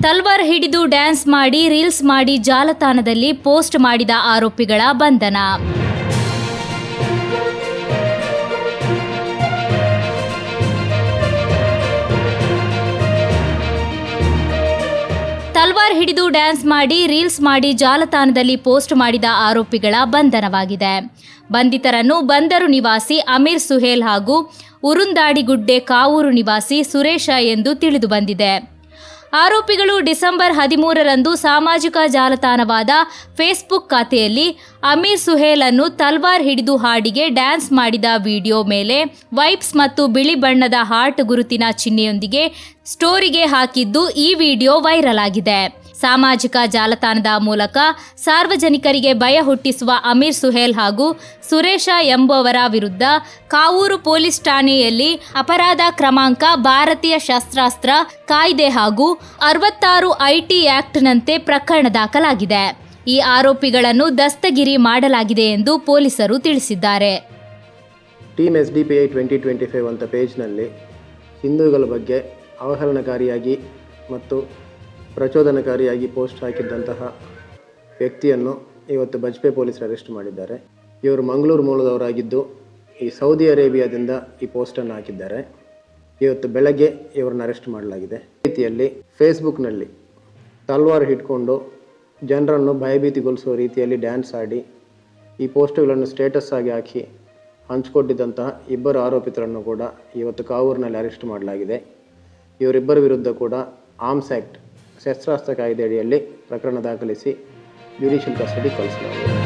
ತಲ್ವಾರ್ ಹಿಡಿದು ಡ್ಯಾನ್ಸ್ ಮಾಡಿ ರೀಲ್ಸ್ ಮಾಡಿ ಜಾಲತಾಣದಲ್ಲಿ ಪೋಸ್ಟ್ ಮಾಡಿದ ಆರೋಪಿಗಳ ಬಂಧನ. ತಲ್ವಾರ್ ಹಿಡಿದು ಡ್ಯಾನ್ಸ್ ಮಾಡಿ ರೀಲ್ಸ್ ಮಾಡಿ ಜಾಲತಾಣದಲ್ಲಿ ಪೋಸ್ಟ್ ಮಾಡಿದ ಆರೋಪಿಗಳ ಬಂಧನವಾಗಿದೆ. ಬಂಧಿತರನ್ನು ಬಂದರು ನಿವಾಸಿ ಅಮೀರ್ ಸುಹೇಲ್ ಹಾಗೂ ಉರುಂದಾಡಿಗುಡ್ಡೆ ಕಾವೂರು ನಿವಾಸಿ ಸುರೇಶ ಎಂದು ತಿಳಿದು ಬಂದಿದೆ. ಆರೋಪಿಗಳು ಡಿಸೆಂಬರ್ 13ರಂದು ಸಾಮಾಜಿಕ ಜಾಲತಾಣವಾದ ಫೇಸ್ಬುಕ್ ಖಾತೆಯಲ್ಲಿ ಅಮೀರ್ ಸುಹೇಲ್ ಅನ್ನು ತಲ್ವಾರ್ ಹಿಡಿದು ಹಾಡಿಗೆ ಡ್ಯಾನ್ಸ್ ಮಾಡಿದ ವಿಡಿಯೋ ಮೇಲೆ ವೈಪ್ಸ್ ಮತ್ತು ಬಿಳಿ ಬಣ್ಣದ ಹಾರ್ಟ್ ಗುರುತಿನ ಚಿಹ್ನೆಯೊಂದಿಗೆ ಸ್ಟೋರಿಗೆ ಹಾಕಿದ್ದು ಈ ವಿಡಿಯೋ ವೈರಲ್ ಆಗಿದೆ. ಸಾಮಾಜಿಕ ಜಾಲತಾಣದ ಮೂಲಕ ಸಾರ್ವಜನಿಕರಿಗೆ ಭಯ ಹುಟ್ಟಿಸುವ ಅಮೀರ್ ಸುಹೇಲ್ ಹಾಗೂ ಸುರೇಶ ಎಂಬುವರ ವಿರುದ್ಧ ಕಾವೂರು ಪೊಲೀಸ್ ಠಾಣೆಯಲ್ಲಿ ಅಪರಾಧ ಕ್ರಮಾಂಕ ಭಾರತೀಯ ಶಸ್ತ್ರಾಸ್ತ್ರ ಕಾಯ್ದೆ ಹಾಗೂ 66 ಐಟಿ ಆಕ್ಟ್ನಂತೆ ಪ್ರಕರಣ ದಾಖಲಾಗಿದೆ. ಈ ಆರೋಪಿಗಳನ್ನು ದಸ್ತಗಿರಿ ಮಾಡಲಾಗಿದೆ ಎಂದು ಪೊಲೀಸರು ತಿಳಿಸಿದ್ದಾರೆ. ಟೀಮ್ SDPI 2025 ಅಂತ ಪೇಜ್ನಲ್ಲಿ ಹಿಂದೂಗಳ ಬಗ್ಗೆ ಅವಹೇಳನಕಾರಿಯಾಗಿ ಮತ್ತು ಪ್ರಚೋದನಕಾರಿಯಾಗಿ ಪೋಸ್ಟ್ ಹಾಕಿದ್ದಂತಹ ವ್ಯಕ್ತಿಯನ್ನು ಇವತ್ತು ಬಜ್ಪೆ ಪೊಲೀಸರು ಅರೆಸ್ಟ್ ಮಾಡಿದ್ದಾರೆ. ಇವರು ಮಂಗಳೂರು ಮೂಲದವರಾಗಿದ್ದು ಈ ಸೌದಿ ಅರೇಬಿಯಾದಿಂದ ಈ ಪೋಸ್ಟನ್ನು ಹಾಕಿದ್ದಾರೆ. ಇವತ್ತು ಬೆಳಗ್ಗೆ ಇವರನ್ನು ಅರೆಸ್ಟ್ ಮಾಡಲಾಗಿದೆ. ರೀತಿಯಲ್ಲಿ ಫೇಸ್ಬುಕ್ನಲ್ಲಿ ತಲ್ವಾರ್ ಹಿಡ್ಕೊಂಡು ಜನರನ್ನು ಭಯಭೀತಿಗೊಳಿಸುವ ರೀತಿಯಲ್ಲಿ ಡ್ಯಾನ್ಸ್ ಆಡಿ ಈ ಪೋಸ್ಟ್ಗಳನ್ನು ಸ್ಟೇಟಸ್ ಆಗಿ ಹಾಕಿ ಹಂಚಿಕೊಟ್ಟಿದ್ದಂತಹ ಇಬ್ಬರು ಆರೋಪಿತರನ್ನು ಕೂಡ ಇವತ್ತು ಕಾವೂರಿನಲ್ಲಿ ಅರೆಸ್ಟ್ ಮಾಡಲಾಗಿದೆ. ಇವರಿಬ್ಬರ ವಿರುದ್ಧ ಕೂಡ ಆರ್ಮ್ಸ್ ಆ್ಯಕ್ಟ್ ಶಸ್ತ್ರಾಸ್ತ್ರ ಕಾಯ್ದೆ ಅಡಿಯಲ್ಲಿ ಪ್ರಕರಣ ದಾಖಲಿಸಿ ಜ್ಯುಡಿಷಿಯಲ್ ಕಸ್ಟಡಿ ಕಳಿಸಲಾಗಿದೆ.